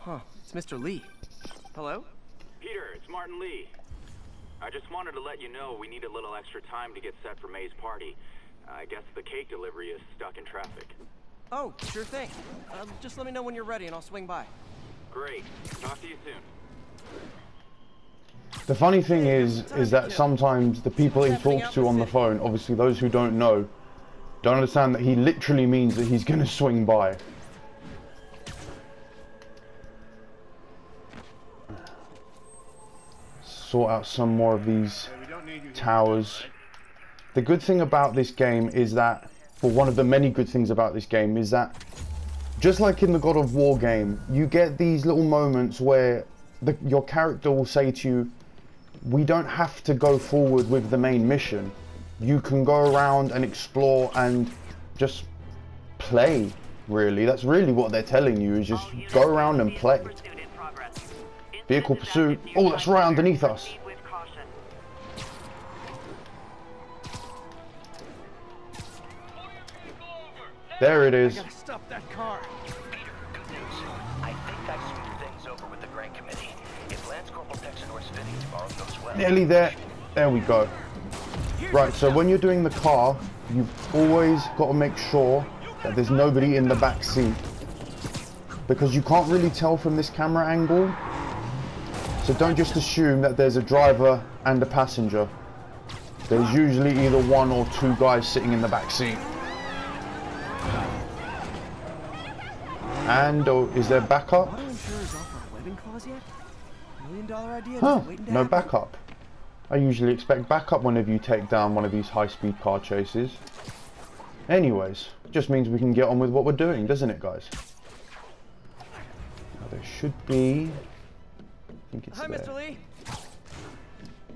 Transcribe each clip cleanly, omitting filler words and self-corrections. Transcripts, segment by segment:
Huh, it's Mr. Lee. Hello? Peter, it's Martin Lee. I just wanted to let you know we need a little extra time to get set for May's party. I guess the cake delivery is stuck in traffic. Oh, sure thing. Just let me know when you're ready and I'll swing by. Great. Talk to you soon. The funny thing is that sometimes the people he talks to on the phone, obviously those who don't know, don't understand that he literally means that he's gonna swing by. Sort out some more of these towers. The good thing about this game is that, well, one of the many good things about this game is that, just like in the God of War game, you get these little moments where your character will say to you, we don't have to go forward with the main mission. You can go around and explore and just play, really. That's really what they're telling you, is just go around and play. Vehicle pursuit. Oh, that's right underneath us. There it is. I gotta stop that car. Peter, good news. I think I smoothed things over with the Grant Committee. If Lance Corporal Texador's fitting tomorrow goes well... Nearly there. There we go. Right, so when you're doing the car, you've always got to make sure that there's nobody in the back seat. Because you can't really tell from this camera angle. So don't just assume that there's a driver and a passenger. There's usually either one or two guys sitting in the back seat. And is there backup? Auto insurers offer a webbing clause yet? $1 million idea. Huh, Waiting to no happen. backup. I usually expect backup whenever you take down one of these high-speed car chases. Anyways, just means we can get on with what we're doing, doesn't it, guys? Now there should be... I think it's Hi, there. Mr. Lee.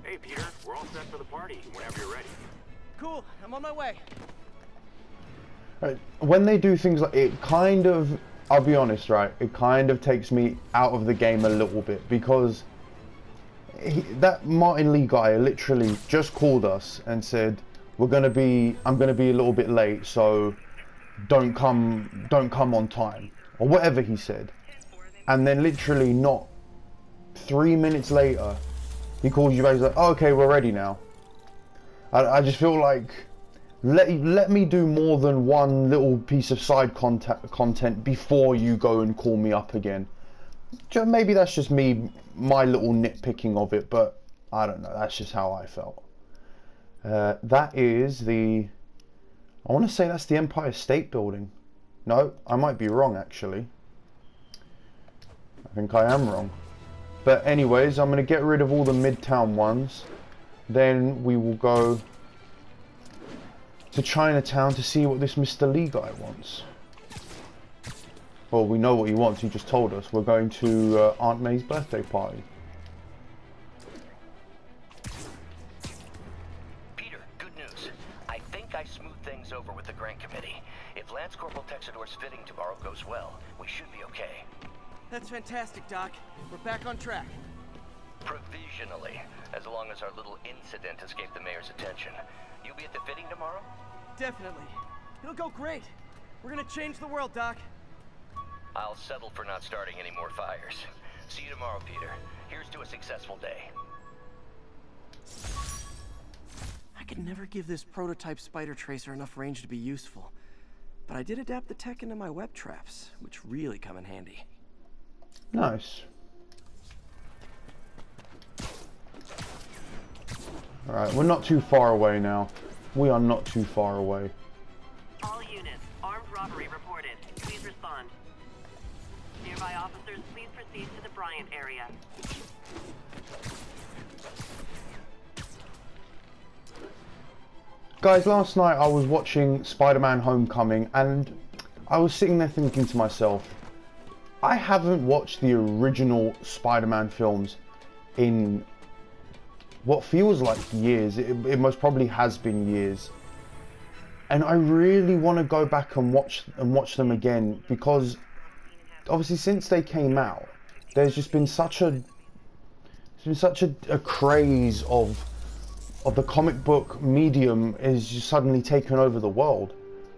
Hey, Peter, we're all set for the party whenever you're ready. Cool, I'm on my way. Right, when they do things like it, kind of, I'll be honest, right? It kind of takes me out of the game a little bit, because that Martin Lee guy literally just called us and said, I'm gonna be a little bit late, so don't come on time, or whatever he said. And then literally not 3 minutes later, he calls you back. He's like, oh, okay, we're ready now. I just feel like, let me do more than one little piece of side content before you go and call me up again. Maybe that's just my little nitpicking of it, but I don't know. That's just how I felt. That is the... I want to say that's the Empire State Building. No, I might be wrong, actually. I think I am wrong. But anyways, I'm going to get rid of all the Midtown ones. Then we will go to Chinatown to see what this Mr. Lee guy wants. Well, we know what he wants. He just told us. We're going to Aunt May's birthday party. Peter, good news. I think I smoothed things over with the Grant Committee. If Lance Corporal Texador's fitting tomorrow goes well, we should be okay. That's fantastic, Doc. We're back on track. Provisionally, as long as our little incident escaped the mayor's attention. You'll be at the fitting tomorrow? Definitely. It'll go great. We're gonna change the world, Doc. I'll settle for not starting any more fires. See you tomorrow, Peter. Here's to a successful day. I could never give this prototype spider tracer enough range to be useful. But I did adapt the tech into my web traps, which really come in handy. Nice. Alright, we're not too far away now. We are not too far away. All units, armed robbery reported. Please respond. Nearby officers, please proceed to the Bryant area. Guys, last night I was watching Spider-Man Homecoming and I was sitting there thinking to myself, I haven't watched the original Spider-Man films in what feels like years. It most probably has been years. And I really want to go back and watch them again, because obviously since they came out, there's just been such a craze of the comic book medium is just suddenly taken over the world.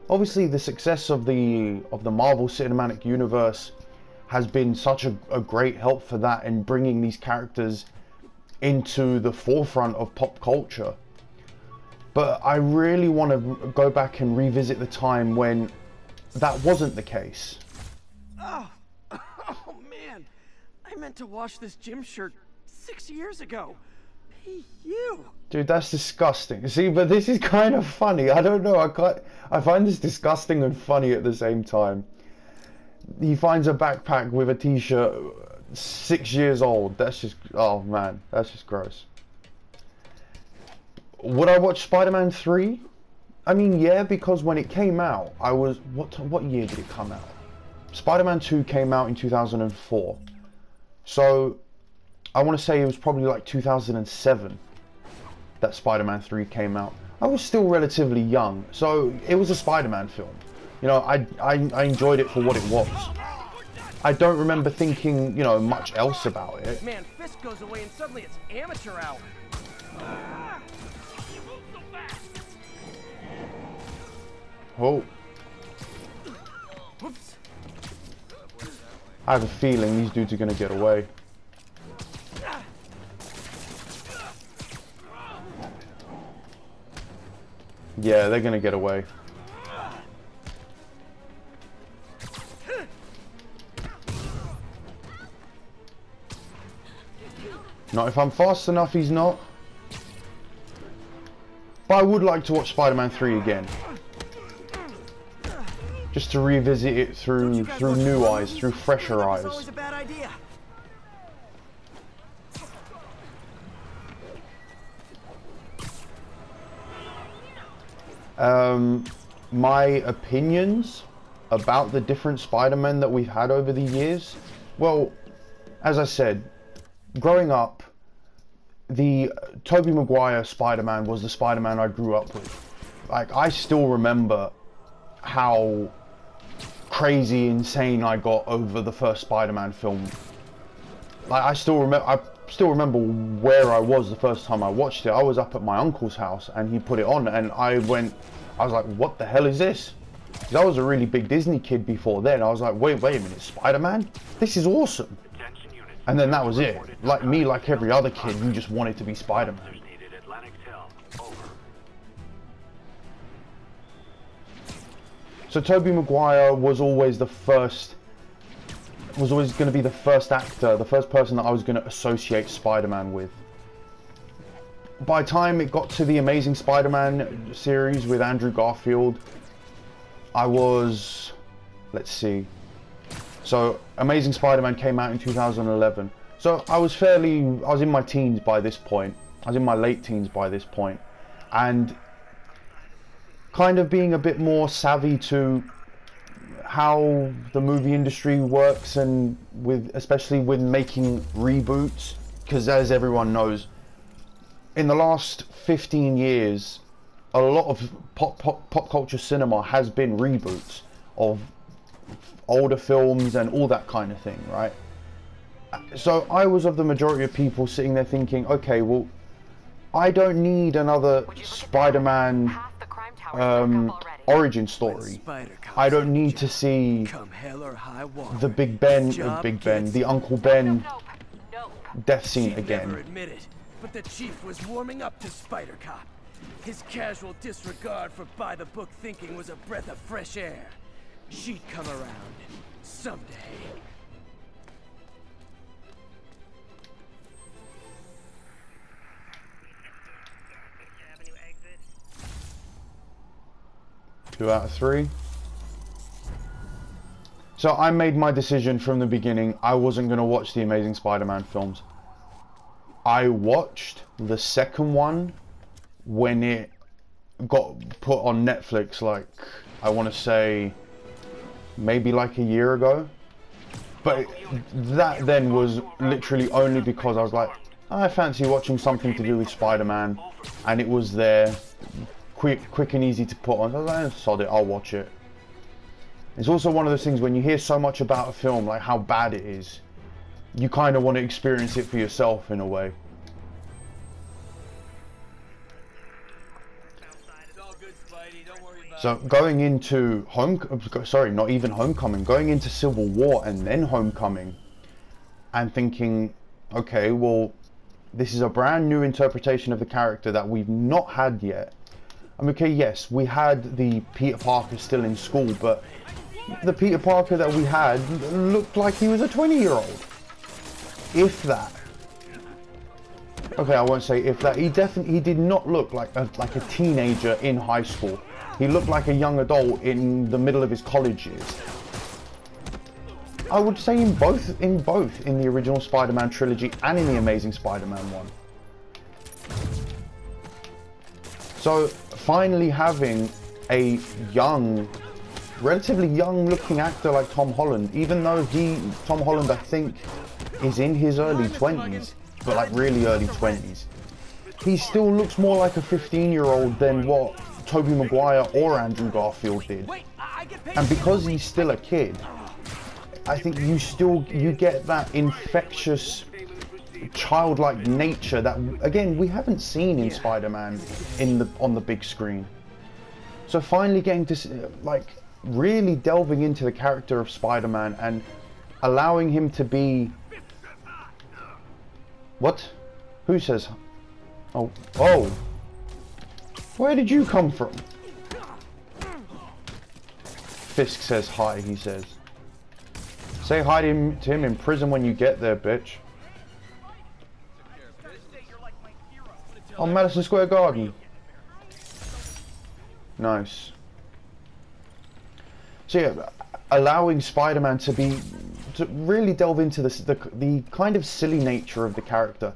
Obviously the success of the Marvel Cinematic Universe has been such a great help for that and bringing these characters into the forefront of pop culture. But I really want to go back and revisit the time when that wasn't the case. Oh man, I meant to wash this gym shirt 6 years ago. Hey, you. Dude, that's disgusting. See, but this is kind of funny. I don't know. I find this disgusting and funny at the same time. He finds a backpack with a t-shirt 6 years old. That's just, oh man, that's just gross. Would I watch Spider-Man 3? I mean, yeah, because when it came out, I was, what year did it come out? Spider-Man 2 came out in 2004. So, I want to say it was probably like 2007 that Spider-Man 3 came out. I was still relatively young, so it was a Spider-Man film. You know, I enjoyed it for what it was. I don't remember thinking, you know, much else about it. Man, Fisk goes away and suddenly it's amateur hour. Oh. Whoops. I have a feeling these dudes are going to get away. Yeah, they're going to get away. Not if I'm fast enough, he's not. But I would like to watch Spider-Man 3 again. Just to revisit it through new eyes, through fresher eyes. It's always a bad idea. My opinions about the different Spider-Men that we've had over the years. Well, as I said, growing up, the Tobey Maguire Spider-Man was the Spider-Man I grew up with. Like, I still remember how crazy insane I got over the first Spider-Man film. Like, I still remember where I was the first time I watched it. I was up at my uncle's house and he put it on and I was like, what the hell is this? Because I was a really big Disney kid before then. I was like, wait a minute, Spider-Man? This is awesome. And then that was it. Like me, like every other kid, you just wanted to be Spider-Man. So Tobey Maguire was always going to be the first actor, the first person that I was going to associate Spider-Man with. By the time it got to the Amazing Spider-Man series with Andrew Garfield, I was, let's see. So Amazing Spider-Man came out in 2011. So I was in my teens by this point. I was in my late teens by this point. And kind of being a bit more savvy to how the movie industry works and especially with making reboots, because as everyone knows, in the last 15 years a lot of pop culture cinema has been reboots of older films and all that kind of thing, right? So I was of the majority of people sitting there thinking, okay, well, I don't need another Spider-Man origin story. I don't need to see the the Uncle Ben death scene again. Never admit it, but the chief was warming up to Spider Cop. His casual disregard for by-the-book thinking was a breath of fresh air. She'd come around someday. Avenue exit. 2 out of 3. So I made my decision from the beginning. I wasn't going to watch the Amazing Spider-Man films. I watched the second one when it got put on Netflix, like, I want to say maybe like a year ago. But that then was literally only because I was like, I fancy watching something to do with Spider-Man, and it was there, quick and easy to put on. So I was like, sod it, I'll watch it. It's also one of those things when you hear so much about a film, like how bad it is, you kind of want to experience it for yourself in a way. It's all good, Spidey. Don't worry about So going into not even Homecoming, going into Civil War and then Homecoming, and thinking, okay, well, this is a brand new interpretation of the character that we've not had yet. I mean, okay, yes, we had the Peter Parker still in school, but the Peter Parker that we had looked like he was a 20-year-old. If that. Okay, I won't say if that. He did not look like a teenager in high school. He looked like a young adult in the middle of his college years. I would say in both in the original Spider-Man trilogy and in the Amazing Spider-Man 1. So finally having a relatively young looking actor like Tom Holland, even though Tom Holland I think is in his early 20s, but like really early 20s, he still looks more like a 15-year-old than what Tobey Maguire or Andrew Garfield did. And because he's still a kid, I think you get that infectious childlike nature that, again, we haven't seen in Spider-Man on the big screen. So finally getting to like really delving into the character of Spider-Man and allowing him to be... What? Who says? Oh. Where did you come from? Fisk says hi, he says. Say hi to him in prison when you get there, bitch. Oh, Madison Square Garden. Nice. So yeah, allowing Spider-Man to really delve into the kind of silly nature of the character,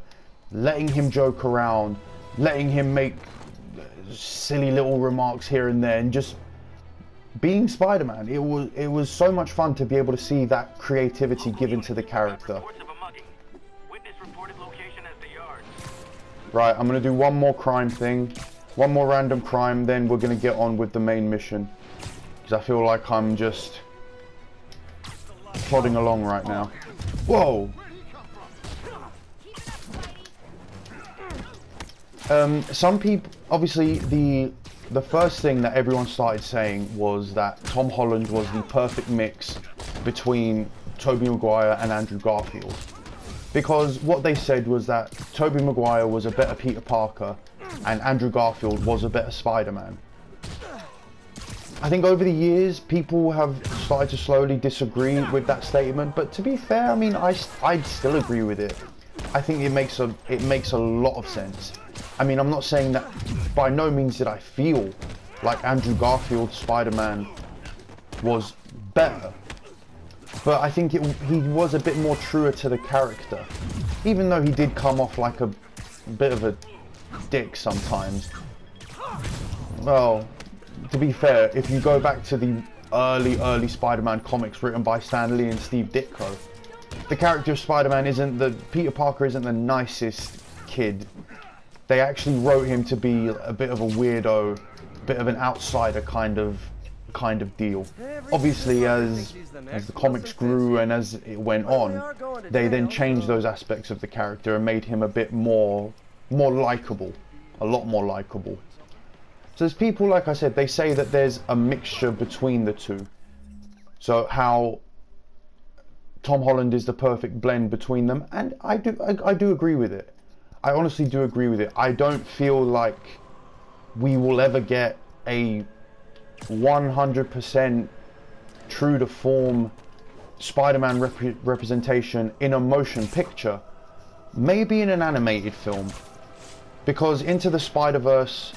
letting him joke around, letting him make silly little remarks here and there, and just being Spider-Man. It was so much fun to be able to see that creativity given to the character. Right, I'm gonna do one more crime thing, one more random crime, then we're gonna get on with the main mission, because I feel like I'm just plodding along right now. Whoa! Some people, obviously, the first thing that everyone started saying was that Tom Holland was the perfect mix between Tobey Maguire and Andrew Garfield. Because what they said was that Tobey Maguire was a better Peter Parker and Andrew Garfield was a better Spider-Man. I think over the years, people have started to slowly disagree with that statement, but to be fair, I mean, I'd still agree with it. I think it makes a lot of sense. I mean, I'm not saying that, by no means did I feel like Andrew Garfield's Spider-Man was better, but I think he was a bit more truer to the character, even though he did come off like a bit of a dick sometimes. Well, to be fair, if you go back to the early Spider-Man comics written by Stan Lee and Steve Ditko, the character of Spider-Man Peter Parker isn't the nicest kid. They actually wrote him to be a bit of a weirdo, a bit of an outsider kind of deal. Obviously, as the comics grew and as it went on, they then changed those aspects of the character and made him a bit more likable, a lot more likable. So there's people, like I said, they say that there's a mixture between the two. So how Tom Holland is the perfect blend between them, and I do agree with it. I honestly do agree with it. I don't feel like we will ever get a 100% true to form Spider-Man representation in a motion picture. Maybe in an animated film. Because Into the Spider-Verse,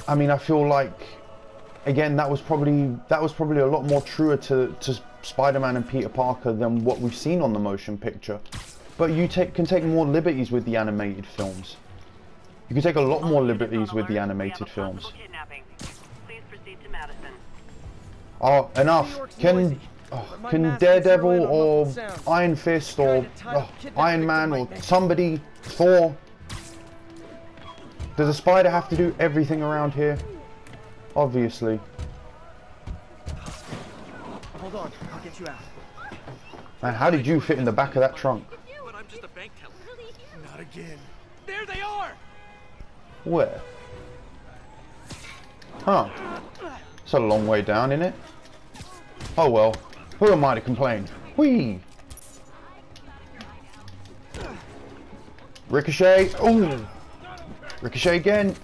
I mean, I feel like, again, that was probably a lot more truer to Spider-Man and Peter Parker than what we've seen on the motion picture. But you can take more liberties with the animated films. You can take a lot more liberties with the animated films. Oh, enough. Can Daredevil or Iron Fist or Iron Man or somebody, Thor... Does a spider have to do everything around here? Obviously. Hold on, I'll get you out. Man, how did you fit in the back of that trunk? But I'm just a bank teller. Not again. There they are! Where? Huh. It's a long way down, isn't it? Oh well. Who am I to complain? Whee! Ricochet. Ooh. Ricochet again.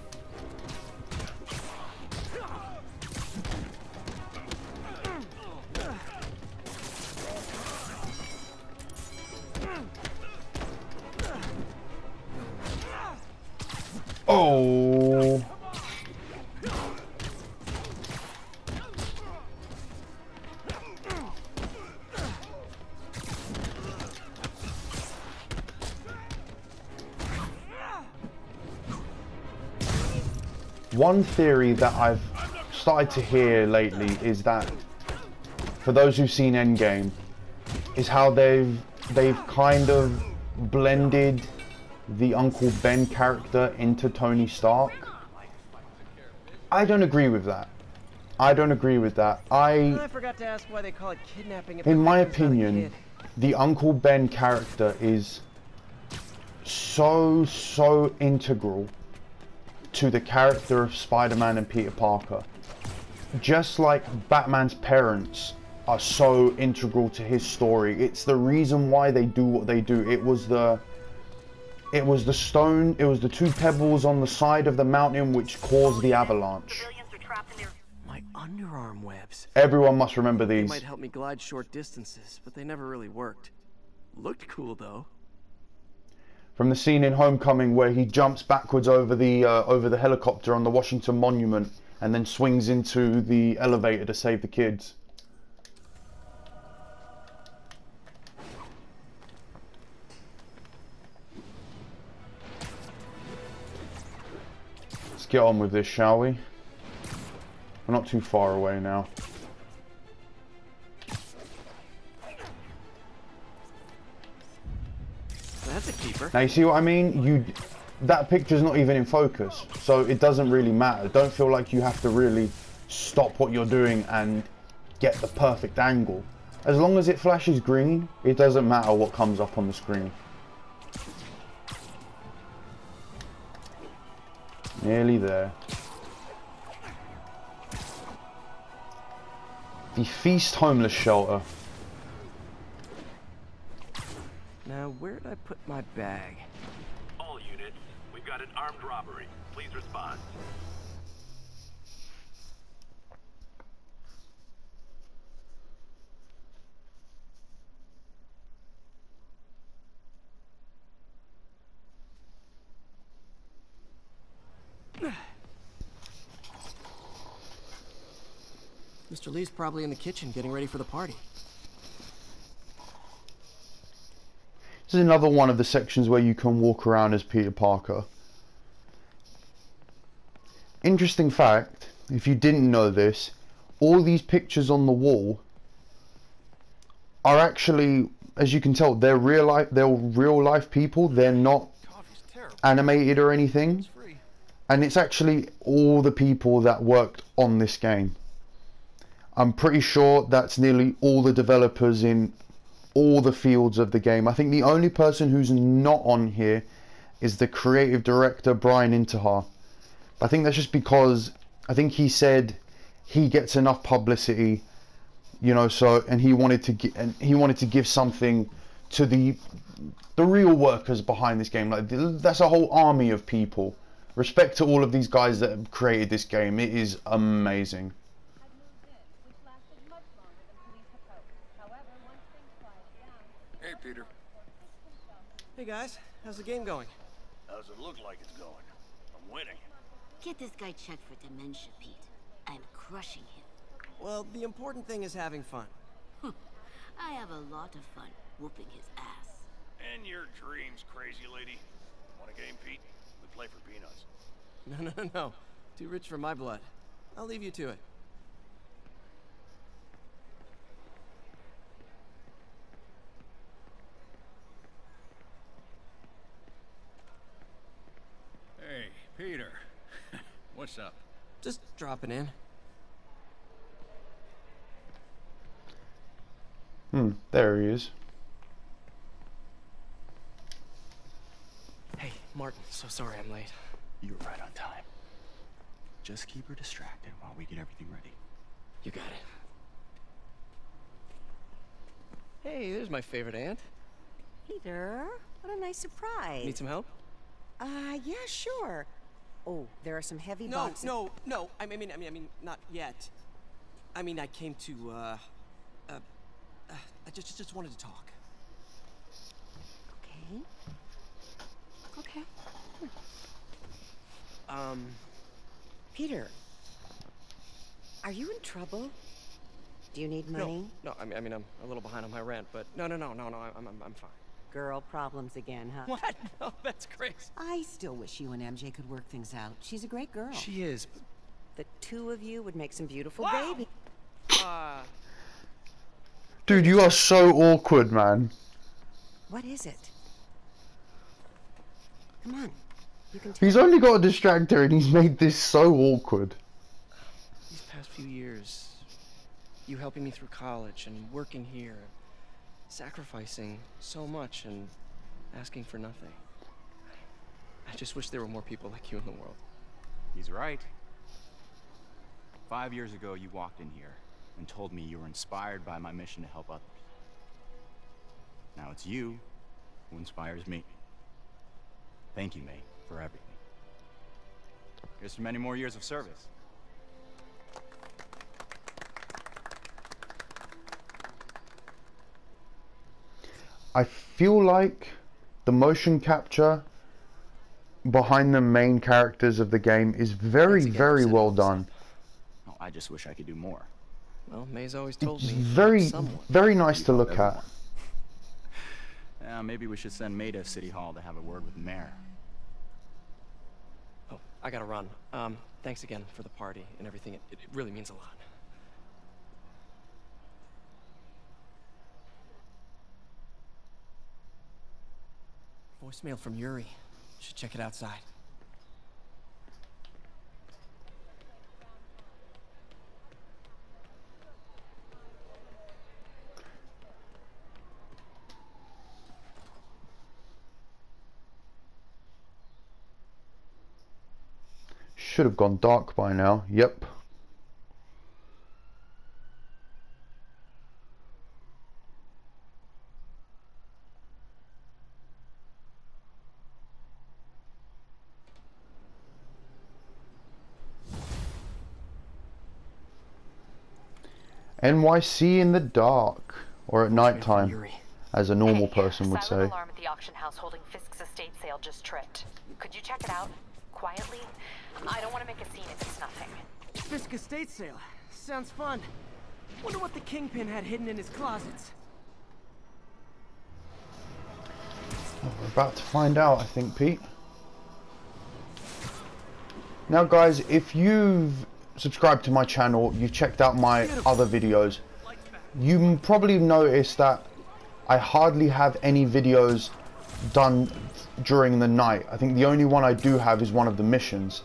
Oh. One theory that I've started to hear lately is that, for those who've seen Endgame, is how they've kind of blended the Uncle Ben character into Tony Stark. I don't agree with that. I don't agree with that. I forgot to ask why they call it kidnapping. If In my the victim's not a opinion, kid. the Uncle Ben character is so integral to the character of Spider-Man and Peter Parker. Just like Batman's parents are so integral to his story. It's the reason why they do what they do. It was the stone, it was the two pebbles on the side of the mountain which caused the avalanche. Civilians are trapped in their... My underarm webs. Everyone must remember They these. might help me glide short distances, but they never really worked. Looked cool though. From the scene in Homecoming where he jumps backwards over the helicopter on the Washington Monument and then swings into the elevator to save the kids. Let's get on with this, shall we? We're not too far away now. That's a keeper. Now you see what I mean? That picture's not even in focus, so it doesn't really matter. Don't feel like you have to really stop what you're doing and get the perfect angle. As long as it flashes green, it doesn't matter what comes up on the screen. Nearly there. The Feast Homeless Shelter. Now, where did I put my bag? All units, we've got an armed robbery. Please respond. Mr. Lee's probably in the kitchen getting ready for the party. This is another one of the sections where you can walk around as Peter Parker. Interesting fact, if you didn't know this, all these pictures on the wall are actually, as you can tell, they're real life people. They're not animated or anything. And it's actually all the people that worked on this game. I'm pretty sure that's nearly all the developers in all the fields of the game. I think the only person who's not on here is the creative director, Brian Intihar. I think that's just because I think he said he gets enough publicity, you know, so, and he wanted to give something to the real workers behind this game. Like, that's a whole army of people. Respect to all of these guys that have created this game. It is amazing. Hey, Peter. Hey guys, how's the game going? How's it look like it's going? I'm winning. Get this guy checked for dementia, Pete. I'm crushing him. Well, the important thing is having fun. I have a lot of fun whooping his ass. And your dreams, crazy lady. Want a game, Pete? We play for peanuts. No. Too rich for my blood. I'll leave you to it. Hey, Peter. What's up? Just dropping in. There he is. Hey, Martin, so sorry I'm late. You were right on time. just keep her distracted while we get everything ready. You got it. Hey, there's my favorite aunt. Peter, what a nice surprise. Need some help? Yeah, sure. Oh, there are some heavy No, boxes. no. I mean, not yet. I mean, I came to, I just wanted to talk. Okay. Peter, are you in trouble? Do you need money? No, I mean, I'm a little behind on my rent, but no, I'm fine. Girl problems again, huh? What? No, that's crazy. I still wish you and MJ could work things out. She's a great girl. She is. The two of you would make some beautiful babies. Dude, you are so awkward, man. What is it? Come on. You can tell. He's only got a distractor and he's made this so awkward. These past few years, you helping me through college and working here, sacrificing so much and asking for nothing. I just wish there were more people like you in the world. He's right. 5 years ago, you walked in here and told me you were inspired by my mission to help others. Now it's you who inspires me. Thank you, May, for everything. Here's to many more years of service. I feel like the motion capture behind the main characters of the game is very well done. Oh, I just wish I could do more. Well, May's always told It's me. very nice to look at. Yeah, maybe we should send May to City Hall to have a word with the mayor. Oh, I gotta run. Thanks again for the party and everything. It really means a lot. Voicemail from Yuri. Should check it outside. Should have gone dark by now. Yep. NYC in the dark, or at night time, as a normal person would say. Silent alarm at the auction house holding Fisk's estate sale just tripped. Could you check it out? Quietly? I don't want to make a scene if it's nothing. Fisk estate sale. Sounds fun. Wonder what the Kingpin had hidden in his closets. Well, we're about to find out, I think, Pete. Now, guys, if you've subscribed to my channel, you've checked out my other videos, you probably noticed that I hardly have any videos done during the night. I think the only one I do have is one of the missions,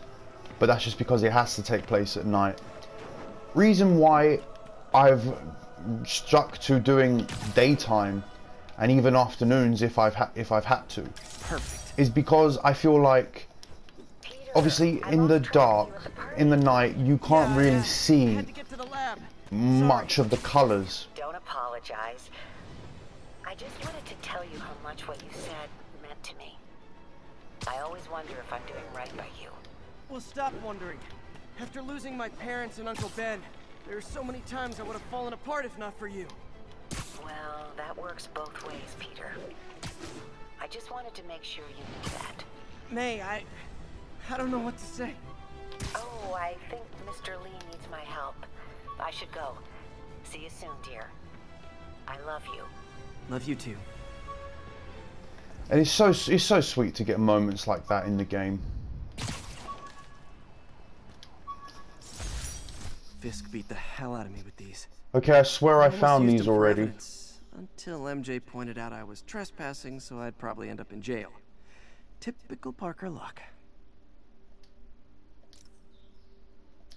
but that's just because it has to take place at night. Reason why I've stuck to doing daytime and even afternoons if I've had to is because I feel like obviously in the dark, in the night, you can't really see much of the colors. Don't apologize. I just wanted to tell you how much what you said meant to me. I always wonder if I'm doing right by you. Well, stop wondering. After losing my parents and Uncle Ben, there are so many times I would have fallen apart if not for you. Well, that works both ways, Peter. I just wanted to make sure you knew that. May, I don't know what to say. Oh, I think Mr. Lee needs my help. I should go. See you soon, dear. I love you. Love you too. And it's so sweet to get moments like that in the game. Fisk beat the hell out of me with these. Okay, I swear I found these already. Until MJ pointed out I was trespassing, so I'd probably end up in jail. Typical Parker luck.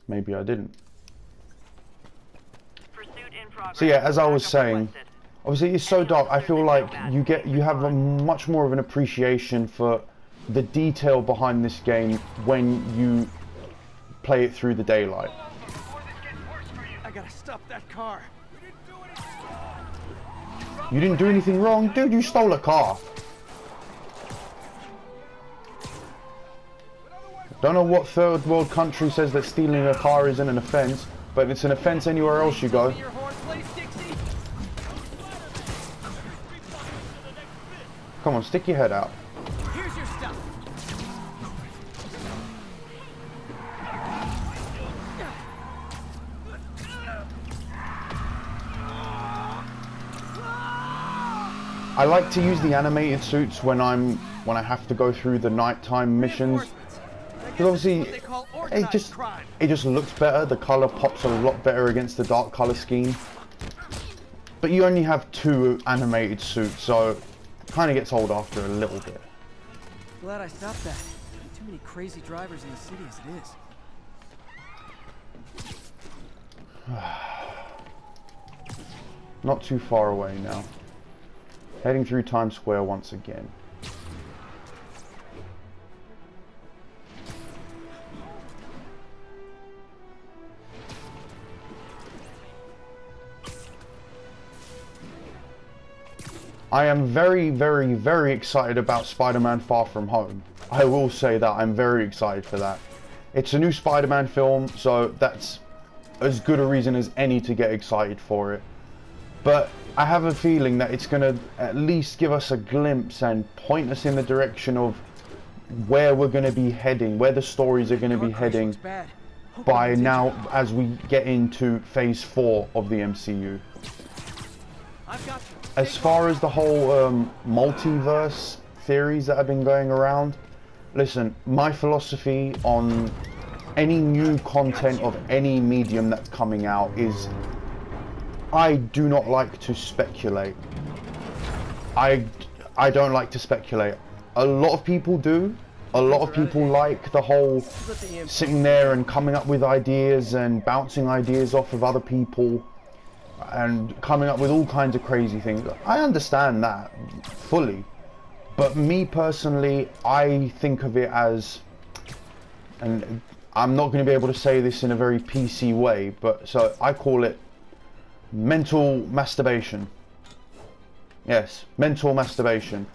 Maybe I didn't. Pursuit in progress. So yeah, as I was saying, obviously it's so dark, I feel like you have a much more of an appreciation for the detail behind this game when you play it through the daylight. I gotta stop that car. You didn't do anything wrong? Dude, you stole a car. Don't know what third world country says that stealing a car isn't an offense, but it's an offense anywhere else you go. Come on, stick your head out. Here's your stuff. I like to use the animated suits when I have to go through the nighttime missions. Because obviously it just looks better. The color pops a lot better against the dark color scheme. But you only have 2 animated suits, so it kind of gets old after a little bit. Glad I stopped that. Too many crazy drivers in the city as it is. Not too far away now. Heading through Times Square once again. I am very, very, very excited about Spider-Man Far From Home. I will say that, I'm very excited for that. It's a new Spider-Man film, so that's as good a reason as any to get excited for it. But I have a feeling that it's going to at least give us a glimpse and point us in the direction of where we're going to be heading, where the stories are going to be heading by now as we get into Phase 4 of the MCU. As far as the whole multiverse theories that have been going around, listen, my philosophy on any new content of any medium that's coming out is I do not like to speculate. I don't like to speculate. A lot of people do. A lot of people like the whole sitting there and coming up with ideas and bouncing ideas off of other people and coming up with all kinds of crazy things. I understand that fully. But me personally, I think of it as, and I'm not going to be able to say this in a very PC way, but so I call it mental masturbation. Yes, mental masturbation.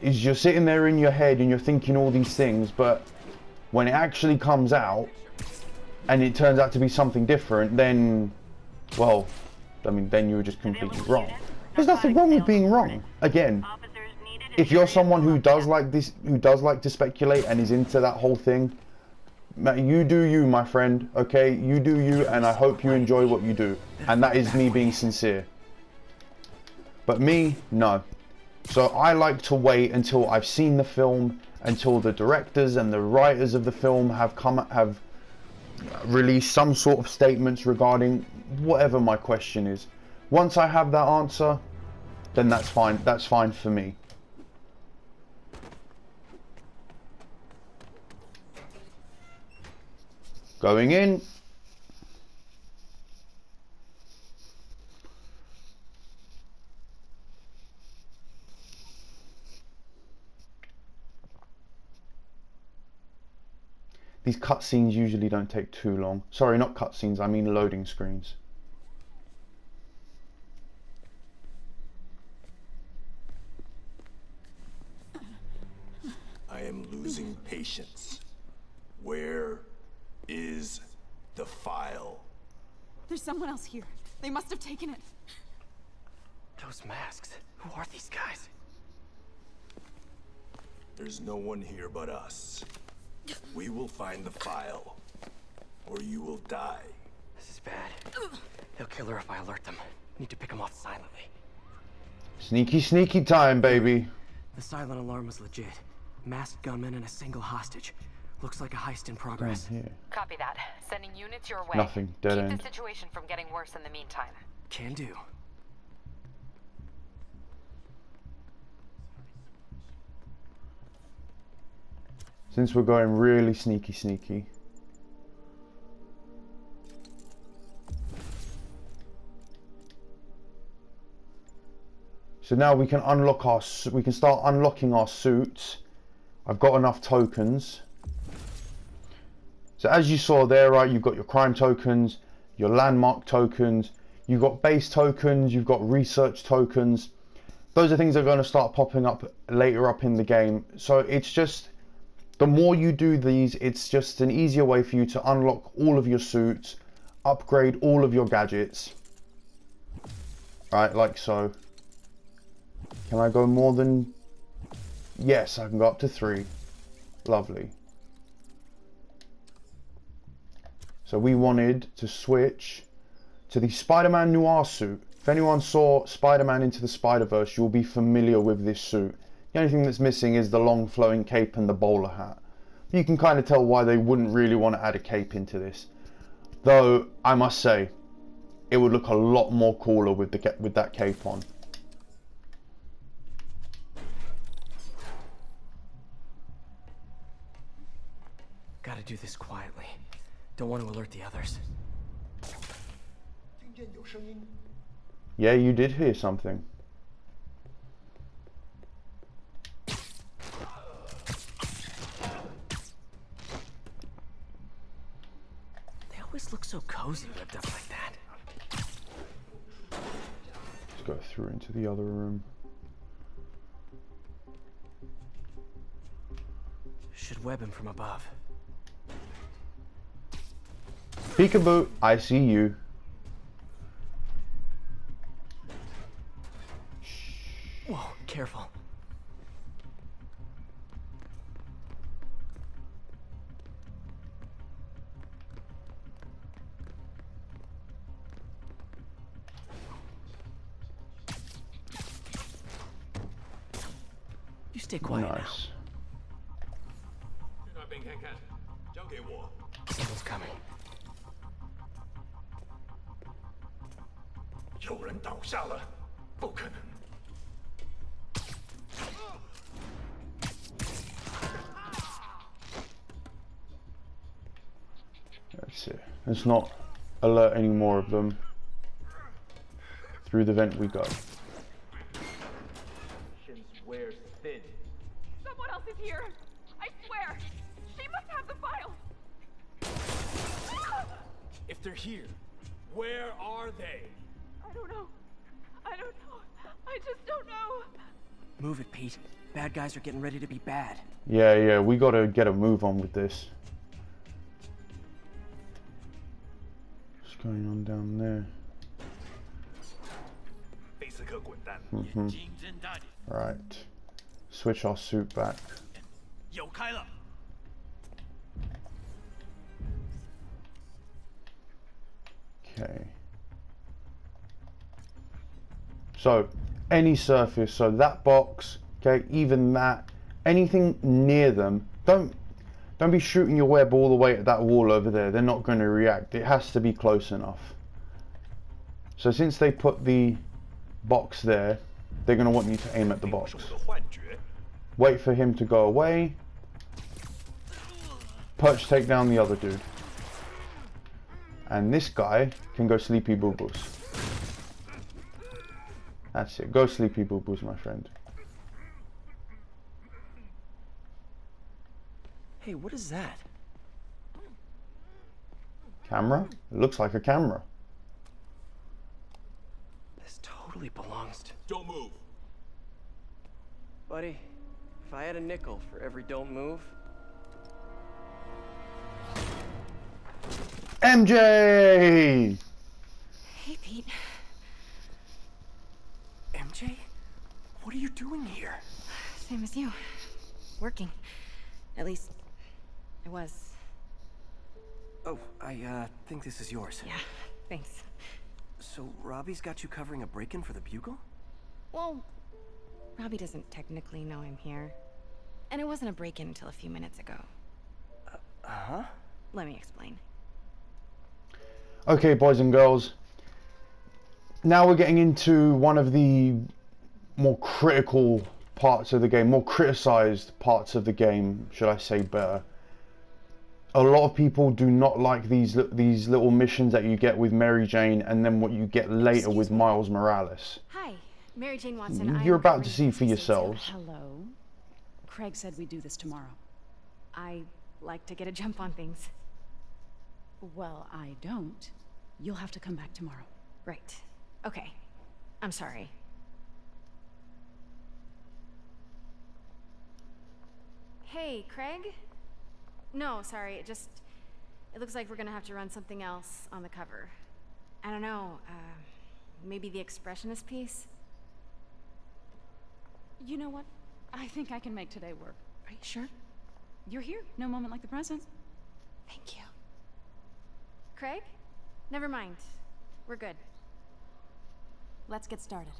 Is you're sitting there in your head and you're thinking all these things, but when it actually comes out and it turns out to be something different, then, well, I mean, then you were just completely wrong. There's nothing wrong with being wrong. Again, if you're someone who does like this, who does like to speculate and is into that whole thing, you do you, my friend, okay? You do you, and I hope you enjoy what you do. And that is me being sincere. But me, no. So I like to wait until I've seen the film, until the directors and the writers of the film have released some sort of statements regarding whatever my question is. Once I have that answer, then that's fine. That's fine for me. Going in. These cutscenes usually don't take too long. Sorry, not cutscenes, I mean loading screens. I am losing patience. Where is the file? There's someone else here. They must have taken it. Those masks. Who are these guys? There's no one here but us. We will find the file, or you will die. This is bad. They'll kill her if I alert them. Need to pick them off silently. Sneaky, sneaky time, baby. The silent alarm was legit. Masked gunmen and a single hostage. Looks like a heist in progress. Copy that. Sending units your way. Nothing. Dead end. Keep the situation from getting worse in the meantime. Can do. Since we're going really sneaky, sneaky. So now we can unlock our, we can start unlocking our suits. I've got enough tokens. So as you saw there, right, you've got your crime tokens, your landmark tokens, you've got base tokens, you've got research tokens. Those are things that are going to start popping up later up in the game. So it's just, the more you do these, it's just an easier way for you to unlock all of your suits, upgrade all of your gadgets. Right, like so. Can I go more than... Yes, I can go up to 3. Lovely. So we wanted to switch to the Spider-Man Noir suit. If anyone saw Spider-Man Into the Spider-Verse, you'll be familiar with this suit. The only thing that's missing is the long flowing cape and the bowler hat. You can kind of tell why they wouldn't really want to add a cape into this. Though, I must say, it would look a lot more cooler with that cape on. Gotta do this quietly. Don't want to alert the others. Yeah, you did hear something. They always look so cozy ripped up like that. Let's go through into the other room. Should web him from above. Peekaboo, I see you. Whoa, careful. You stay quiet now. Someone's coming. 有人倒下了，不可能。 That's it. Let's not alert any more of them. Through the vent we go. Wears thin. Someone else is here. I swear. She must have the file. If they're here, where are they? I don't know. I don't know. I just don't know. Move it, Pete. Bad guys are getting ready to be bad. Yeah, we gotta get a move on with this. What's going on down there? Right. Switch our suit back. Okay. So, any surface, so that box, okay, even that, anything near them, don't be shooting your web all the way at that wall over there. They're not going to react. It has to be close enough. So since they put the box there, they're going to want you to aim at the box. Wait for him to go away. Perch take down the other dude. And this guy can go sleepy boo-boos. That's it. Go sleepy boo-boos, my friend. Hey, what is that? Camera? It looks like a camera. This totally belongs to... Don't move. Buddy, if I had a nickel for every don't move... MJ! Hey, Pete. MJ? What are you doing here? Same as you. Working. At least, I was. Oh, I think this is yours. Yeah, thanks. So, Robbie's got you covering a break-in for the Bugle? Well, Robbie doesn't technically know I'm here. And it wasn't a break-in until a few minutes ago. Uh-huh? Let me explain. Okay, boys and girls. Now we're getting into one of the more critical parts of the game, more criticized parts of the game, should I say better. A lot of people do not like these little missions that you get with Mary Jane and then what you get later with Miles Morales. Hi, Mary Jane Watson. You're about to see for yourselves. Hello. Craig said we'd do this tomorrow. I like to get a jump on things. Well, I don't. You'll have to come back tomorrow. Right. Okay. I'm sorry. Hey, Craig? No, sorry, it looks like we're gonna have to run something else on the cover. I don't know, maybe the expressionist piece? You know what? I think I can make today work. Are you sure? You're here. No moment like the present. Thank you. Craig? Never mind. We're good. Let's get started.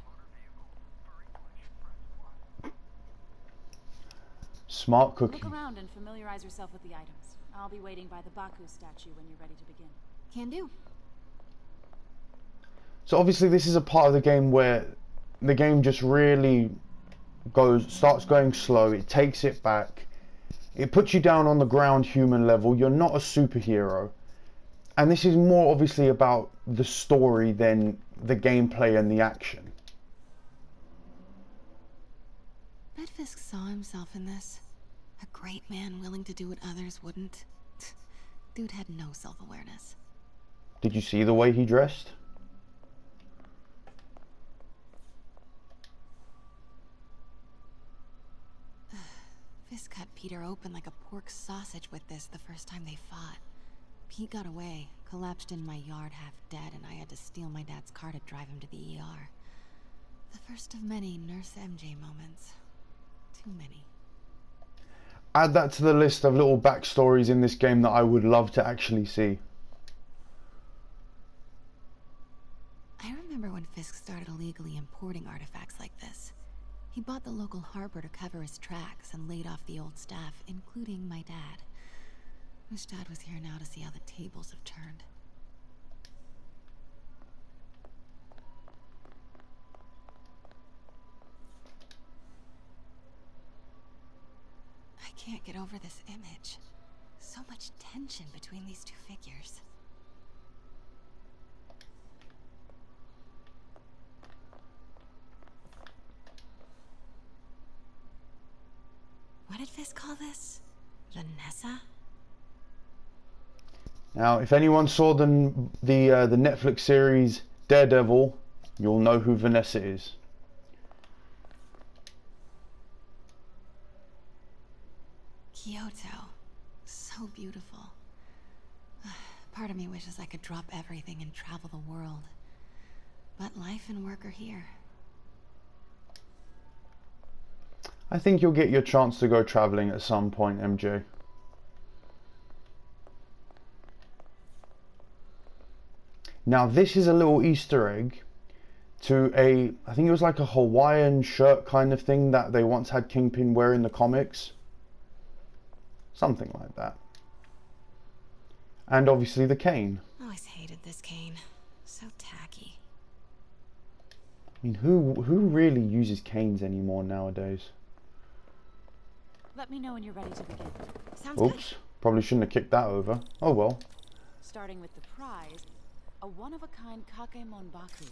Smart cookie. Look around and familiarize yourself with the items. I'll be waiting by the Baku statue when you're ready to begin. Can do. So obviously this is a part of the game where the game just really starts going slow. It takes it back. It puts you down on the ground human level. You're not a superhero. And this is more obviously about the story than the gameplay and the action. Bet Fisk saw himself in this. A great man willing to do what others wouldn't. Dude had no self-awareness. Did you see the way he dressed? Fisk cut Peter open like a pork sausage with this the first time they fought. Pete got away, collapsed in my yard half dead, and I had to steal my dad's car to drive him to the ER. The first of many Nurse MJ moments. Too many. Add that to the list of little backstories in this game that I would love to actually see. I remember when Fisk started illegally importing artifacts like this. He bought the local harbor to cover his tracks and laid off the old staff, including my dad. Wish Dad was here now to see how the tables have turned. I can't get over this image. So much tension between these two figures. What did Fisk call this? Vanessa? Now, if anyone saw the Netflix series Daredevil, you'll know who Vanessa is. Kyoto. So beautiful. Part of me wishes I could drop everything and travel the world. But life and work are here. I think you'll get your chance to go traveling at some point, MJ. Now this is a little Easter egg to I think it was like a Hawaiian shirt kind of thing that they once had Kingpin wear in the comics. Something like that. And obviously the cane. Always hated this cane. So tacky. I mean, who really uses canes anymore nowadays? Let me know when you're ready to begin. Sounds Oops, good. probably shouldn't have kicked that over. Oh well. Starting with the prize, a one-of-a-kind Kakemon Baku.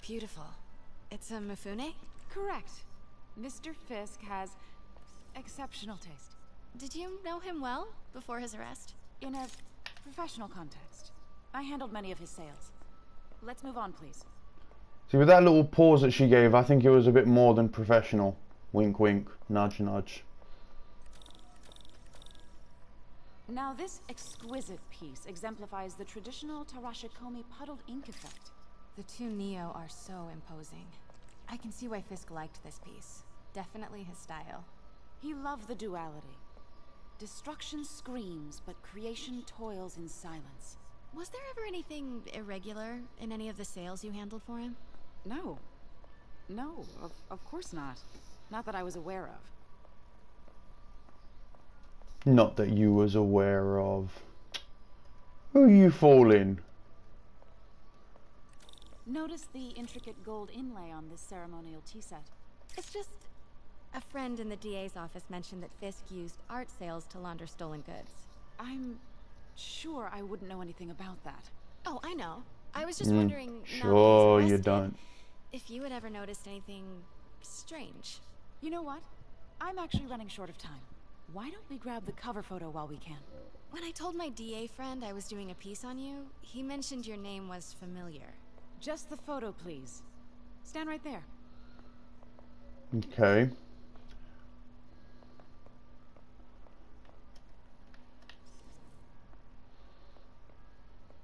Beautiful. It's a Mifune? Correct. Mr. Fisk has exceptional taste. Did you know him well before his arrest? In a professional context. I handled many of his sales. Let's move on, please. See, with that little pause that she gave, I think it was a bit more than professional. Wink, wink, nudge, nudge. Now this exquisite piece exemplifies the traditional Tarashikomi puddled ink effect. The two Neo are so imposing. I can see why Fisk liked this piece. Definitely his style. He loved the duality. Destruction screams, but creation toils in silence. Was there ever anything irregular in any of the sales you handled for him? No. No, of course not. Not that I was aware of. Not that you was aware of. Who you fooling? Notice the intricate gold inlay on this ceremonial tea set. It's just... a friend in the DA's office mentioned that Fisk used art sales to launder stolen goods. I'm sure I wouldn't know anything about that. Oh, I know. I was just wondering... Sure you don't. If you had ever noticed anything... strange. You know what? I'm actually running short of time. Why don't we grab the cover photo while we can? When I told my DA friend I was doing a piece on you, he mentioned your name was familiar. Just the photo, please. Stand right there. Okay.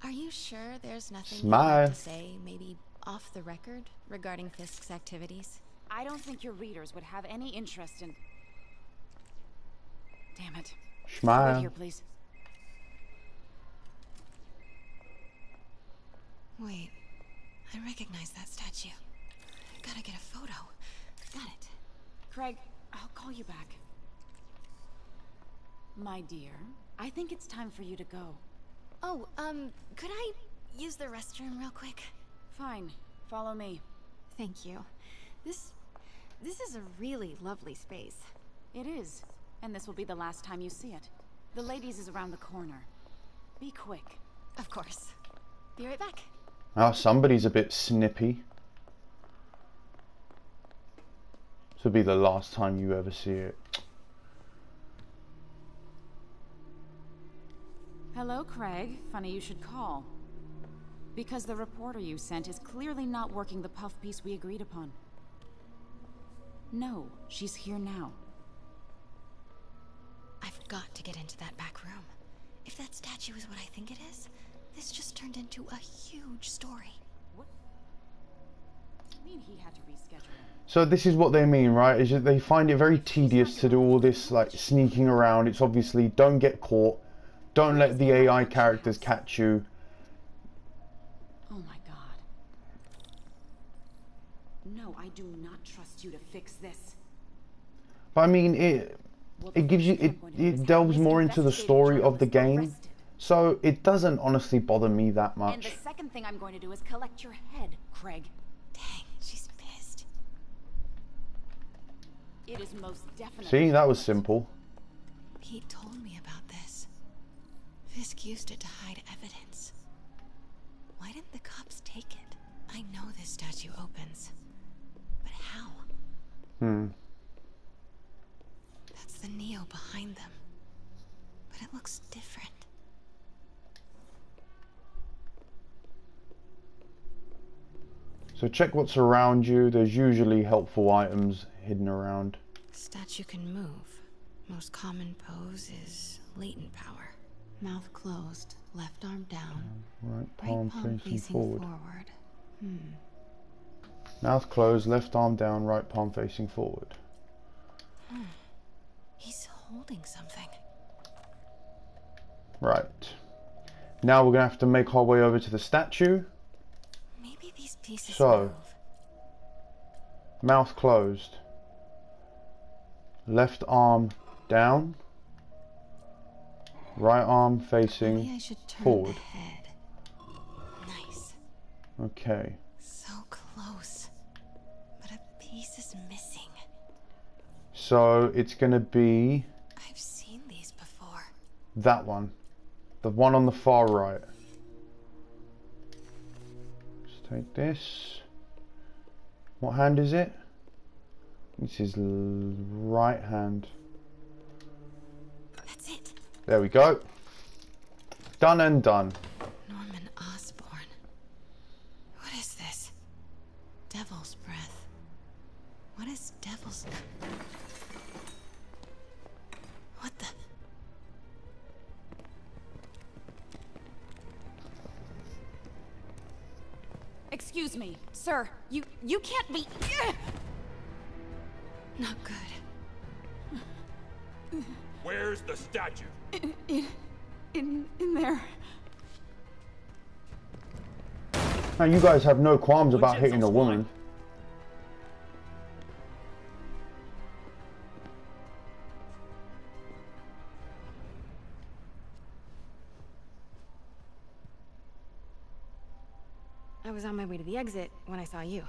Are you sure there's nothing Smile. you'd like to say, maybe off the record, regarding Fisk's activities? I don't think your readers would have any interest in... Damn it. Smile. Wait here, please. Wait, I recognize that statue. Gotta get a photo. Got it. Craig, I'll call you back. My dear, I think it's time for you to go. Oh, could I use the restroom real quick? Fine. Follow me. Thank you. This is a really lovely space. It is. And this will be the last time you see it. The ladies is around the corner. Be quick. Of course. Be right back. Ah, somebody's a bit snippy. This will be the last time you ever see it. Hello, Craig. Funny you should call. Because the reporter you sent is clearly not working the puff piece we agreed upon. No, she's here now. I've got to get into that back room. If that statue is what I think it is, this just turned into a huge story. What? I mean he had to reschedule. So this is what they mean, right? Is that they find it very tedious to do all this like sneaking around. It's obviously don't get caught. Don't let the AI characters catch you. Oh my god. No, I do not trust you to fix this. But I mean, it gives you, it delves more into the story of the game. So it doesn't honestly bother me that much. And the second thing I'm going to do is collect your head, Craig. Dang, she's pissed. It is most definitely... See, that was simple. Pete told me about this. Fisk used it to hide evidence. Why didn't the cops take it? I know this statue opens. But how? That's the Neo behind them. But it looks different. So check what's around you. There's usually helpful items hidden around. Statue can move. Most common pose is latent power. Mouth closed, left arm down. Right palm facing forward. Hmm. Mouth closed, left arm down, right palm facing forward. He's holding something. Right. Now we're going to have to make our way over to the statue. Maybe these pieces So, move. mouth closed. Left arm down. Right arm facing Maybe I should turn forward. the head. Nice. Okay. So close. But a piece is missing. So it's going to be I've seen these before. that one. The one on the far right. Let's take this. What hand is it? This is right hand. That's it. There we go. Done and done. Norman Osborn. What is this? Devil's breath. What is devil's... What the... Excuse me, sir. You can't be... Not good. Where's the statue? In there. Now you guys have no qualms about hitting a woman. I was on my way to the exit when I saw you.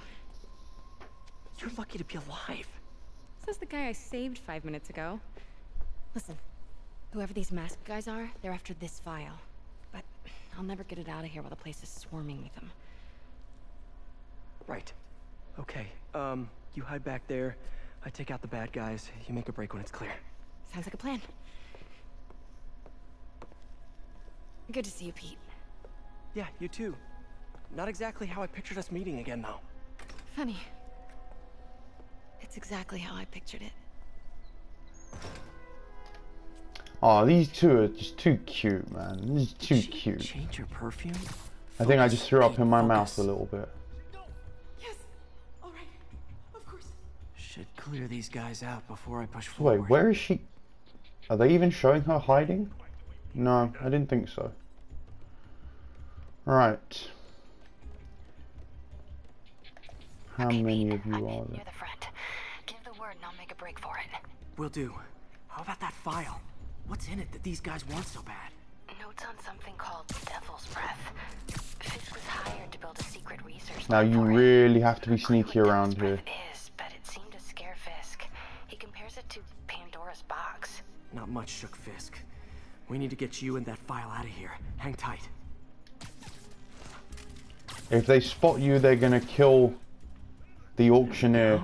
You're lucky to be alive. Says the guy I saved 5 minutes ago. Listen, whoever these masked guys are, they're after this file. But I'll never get it out of here while the place is swarming with them. Right. Okay, you hide back there. I take out the bad guys. You make a break when it's clear. Sounds like a plan. Good to see you, Pete. Yeah, you too. Not exactly how I pictured us meeting again, though. Funny. It's exactly how I pictured it. Oh, these two are just too cute, man. This is too cute. Change your perfume? I think I just threw up in my mouth a little bit. Yes. All right. Of course. Should clear these guys out before I push forward. Wait, where is she? Are they even showing her hiding? No, I didn't think so. Right. How many of you are there? Near the front. Give the word and I'll make a break for it. Will do. How about that file? What's in it that these guys want so bad? Notes on something called Devil's Breath. Fisk was hired to build a secret research Now you really have to be sneaky around here. But it seemed to scare Fisk. He compares it to Pandora's box. Not much shook Fisk. We need to get you and that file out of here. Hang tight. If they spot you, they're gonna kill the auctioneer.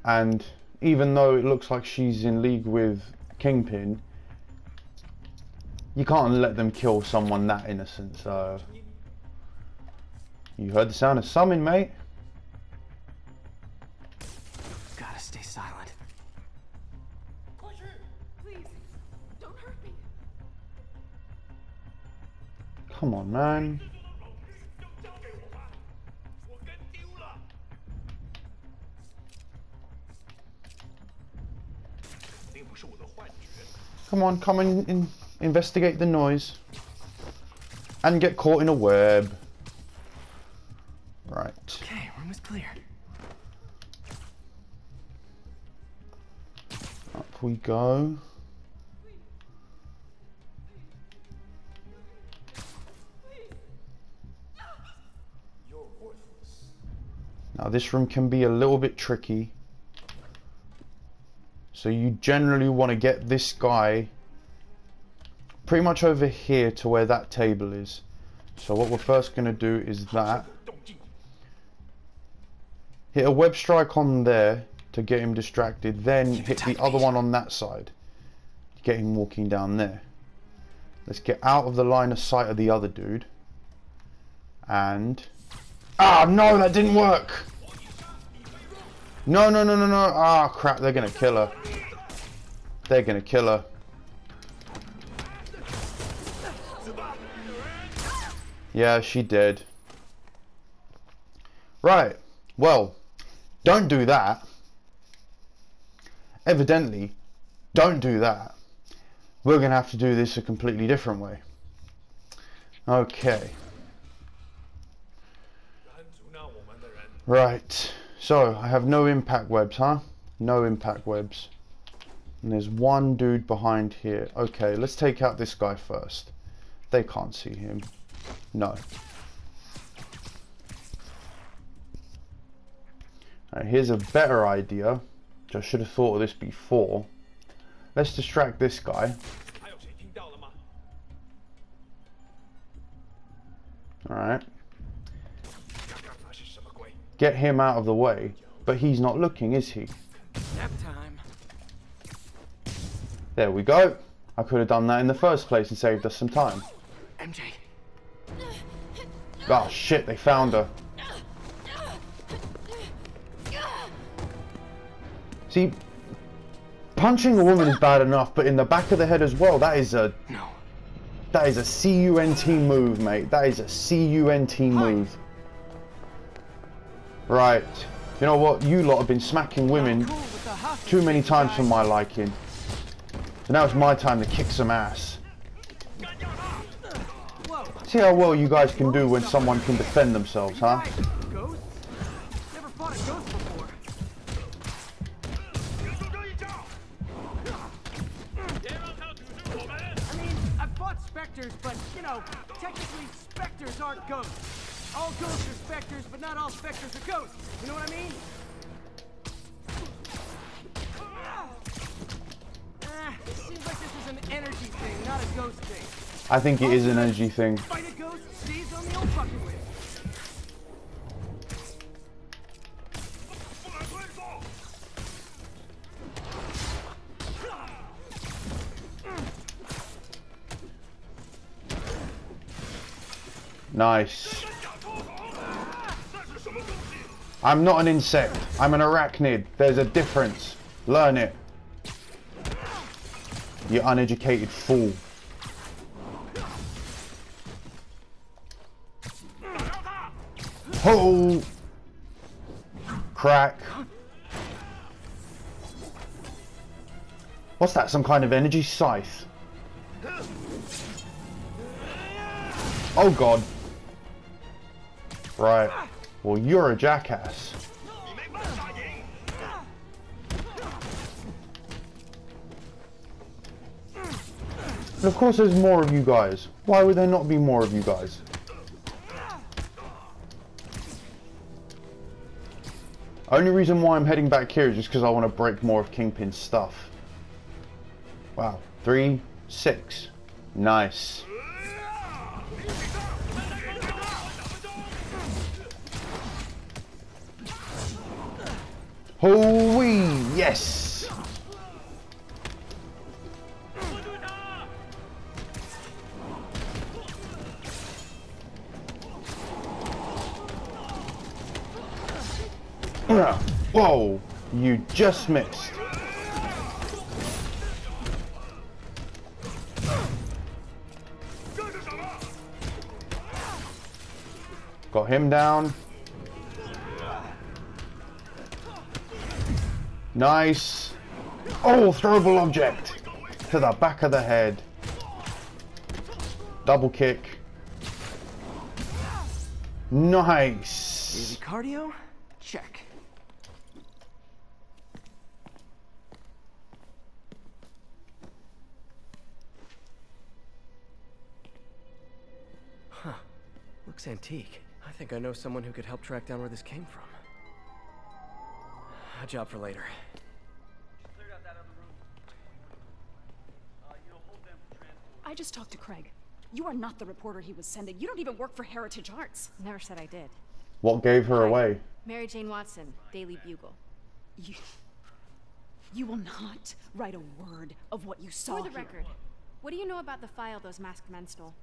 And even though it looks like she's in league with Kingpin, you can't let them kill someone that innocent, so... You heard the sound of summon, mate. Gotta stay silent. Please, don't hurt me. Come on, man. Come on, come and investigate the noise. And get caught in a web. Right. Okay, room is clear. Up we go. Now this room can be a little bit tricky. So you generally want to get this guy pretty much over here to where that table is. So what we're first going to do is that. Hit a web strike on there to get him distracted. Then hit the other one on that side. Get him walking down there. Let's get out of the line of sight of the other dude. And... Ah, no, that didn't work! No, no, no, no, no. Ah, crap, they're gonna kill her. They're gonna kill her. Yeah, she did. Right. Well, don't do that. Evidently, don't do that. We're gonna have to do this a completely different way. Okay. Right. So, I have no impact webs, huh? No impact webs. And there's one dude behind here. Okay, let's take out this guy first. They can't see him. No. Alright, here's a better idea. Which I should have thought of this before. Let's distract this guy. Alright. Get him out of the way. But he's not looking, is he? Nap time. There we go. I could have done that in the first place and saved us some time. MJ. Oh shit, they found her. See, punching a woman is bad enough, but in the back of the head as well, that is a... No. That is a CUNT move, mate. That is a CUNT move. Right. You know what? You lot have been smacking women too many times for my liking. So now it's my time to kick some ass. See how well you guys can do when someone can defend themselves, huh? Never fought a ghost before. I mean, I've fought specters, but you know, technically specters aren't ghosts. All ghosts are specters, but not all specters are ghosts. You know what I mean? Seems like this is an energy thing, not a ghost thing. I think it is an energy thing. Fight a ghost, seize on the old fucking way. Nice. I'm not an insect. I'm an arachnid. There's a difference. Learn it. You uneducated fool. Oh! Crack. What's that? Some kind of energy scythe? Oh god. Right. Well, you're a jackass. And of course there's more of you guys. Why would there not be more of you guys? Only reason why I'm heading back here is just because I want to break more of Kingpin's stuff. Wow. 3, 6. Nice. Hoo-wee! Yes! Whoa! You just missed. Got him down. Nice. Oh, throwable object to the back of the head. Double kick. Nice. Easy cardio? Check. Huh. Looks antique. I think I know someone who could help track down where this came from. A job for later. I just talked to Craig. You are not the reporter he was sending. You don't even work for Heritage Arts. Never said I did. What gave her away? Mary Jane Watson, Daily Bugle. You will not write a word of what you saw For the here. record, what do you know about the file those masked men stole?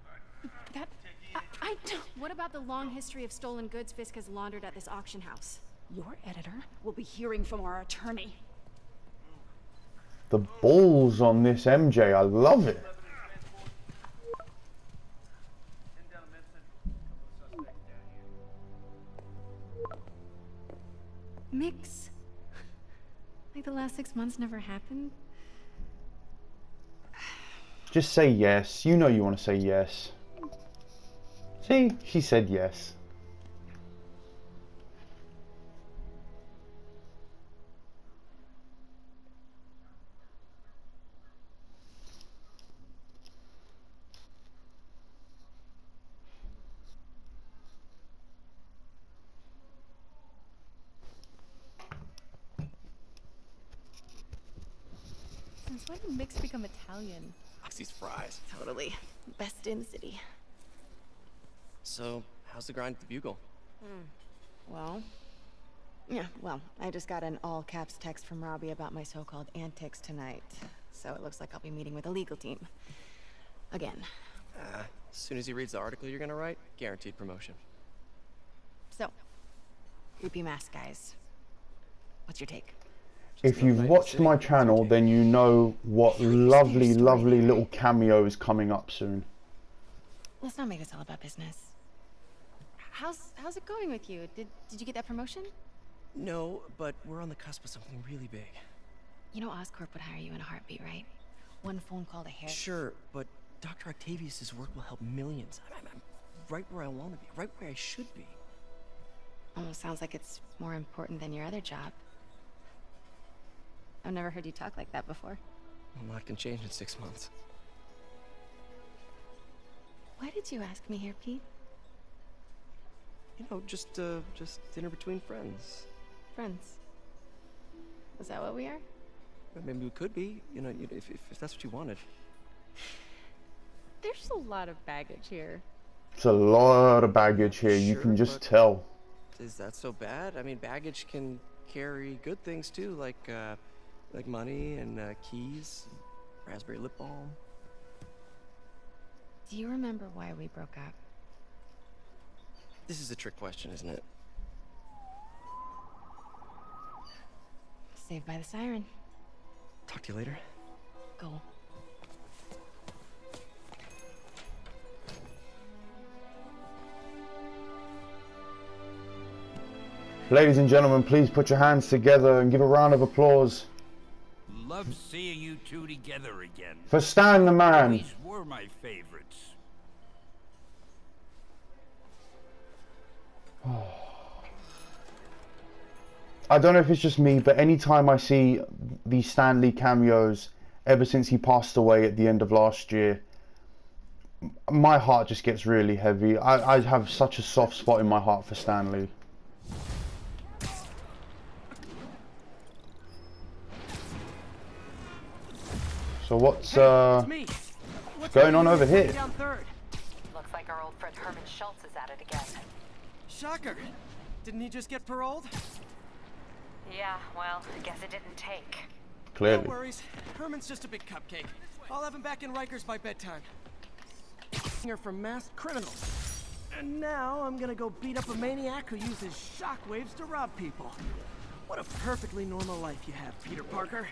I don't... What about the long history of stolen goods Fisk has laundered at this auction house? Your editor will be hearing from our attorney. The balls on this MJ, I love it. Mix? Like the last 6 months never happened? Just say yes. You know you want to say yes. See? She said yes. Since when did Mix become Italian? These fries. Totally. Best in the city. So, how's the grind at the Bugle? Well, I just got an all-caps text from Robbie about my so-called antics tonight. So it looks like I'll be meeting with a legal team. Again. As soon as he reads the article you're gonna write, guaranteed promotion. So, creepy mask guys. What's your take? If you've watched my channel, then you know what lovely, lovely little cameo is coming up soon. Let's not make this all about business. How's it going with you? Did you get that promotion? No, but we're on the cusp of something really big. You know Oscorp would hire you in a heartbeat, right? One phone call to Harry. Sure, but Dr. Octavius' work will help millions. I'm right where I want to be, right where I should be. Almost sounds like it's more important than your other job. I've never heard you talk like that before. A lot can change in 6 months. Why did you ask me here, Pete? You know, just dinner between friends. Friends. Is that what we are? Maybe we could be, you know, if that's what you wanted. There's a lot of baggage here. It's a lot of baggage here, you Sure, can just but tell. Is that so bad? I mean, baggage can carry good things too, like money and keys, raspberry lip balm. Do you remember why we broke up? This is a trick question, isn't it? Saved by the siren. Talk to you later. Go. Ladies and gentlemen, please put your hands together and give a round of applause Love seeing you two together again. for Stan the Man. These were my favorites. I don't know if it's just me, but anytime I see these Stan Lee cameos ever since he passed away at the end of last year, my heart just gets really heavy. I have such a soft spot in my heart for Stan Lee. So what's going on over here? Looks like our old friend Herman Schultz is at it again. Shocker! Didn't he just get paroled? Yeah, well, I guess it didn't take. Clearly. No worries. Herman's just a big cupcake. I'll have him back in Rikers by bedtime. Here for masked criminals. And now I'm gonna go beat up a maniac who uses shockwaves to rob people. What a perfectly normal life you have, Peter Parker.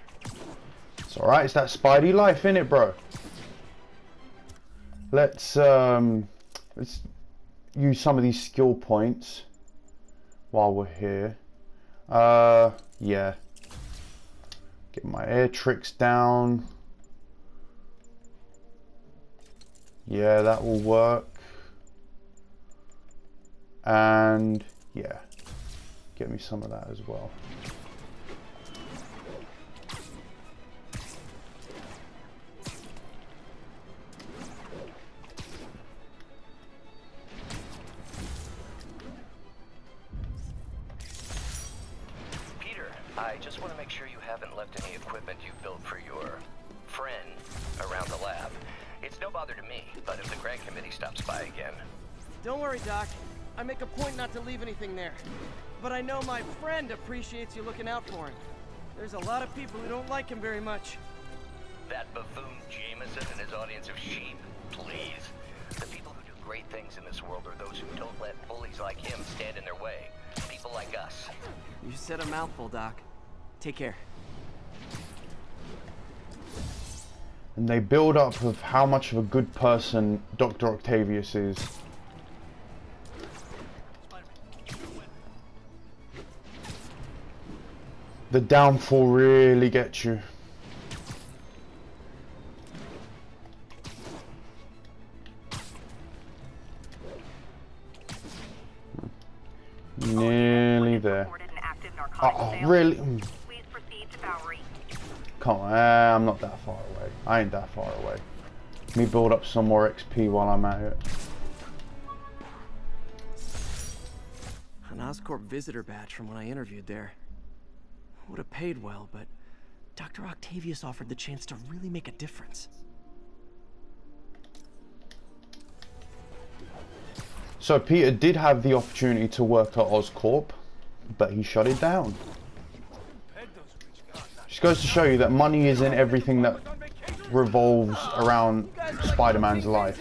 It's alright, it's that Spidey life, innit, bro? Let's use some of these skill points while we're here. Yeah. Get my air tricks down. Yeah, that will work. And yeah, get me some of that as well. Peter, I just want to make sure you haven't left any equipment you've built for your friend around the lab. It's no bother to me, but if the grant committee stops by again... Don't worry, Doc. I make a point not to leave anything there. But I know my friend appreciates you looking out for him. There's a lot of people who don't like him very much. That buffoon Jameson and his audience of sheep? Please. The people who do great things in this world are those who don't let bullies like him stand in their way. People like us. You said a mouthful, Doc. Take care. And they build up of how much of a good person Dr. Octavius is. The downfall really gets you. Nearly there. Oh, really? Come on, I'm not that far away. I ain't that far away. Let me build up some more XP while I'm at it. An Oscorp visitor badge from when I interviewed there. Would have paid well, but Dr. Octavius offered the chance to really make a difference. So Peter did have the opportunity to work at Oscorp, but he shut it down. Just goes to show you that money isn't everything that revolves around Spider-Man's life.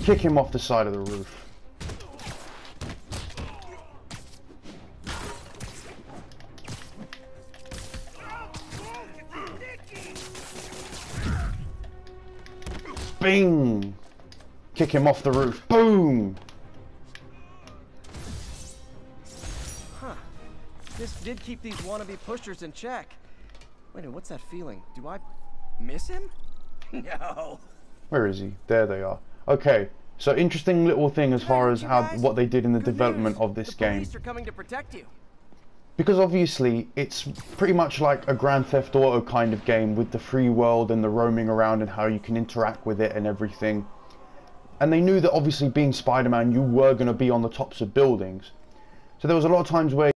Kick him off the side of the roof. Bing! Kick him off the roof. Boom! Huh. This did keep these wannabe pushers in check. Wait a minute, what's that feeling? Do I miss him? No. Where is he? There they are. Okay, so interesting little thing as far as what they did in the development of this game. Police are coming to protect you. Because obviously it's pretty much like a Grand Theft Auto kind of game with the free world and the roaming around and how you can interact with it and everything. And they knew that obviously being Spider-Man you were going to be on the tops of buildings. So there was a lot of times where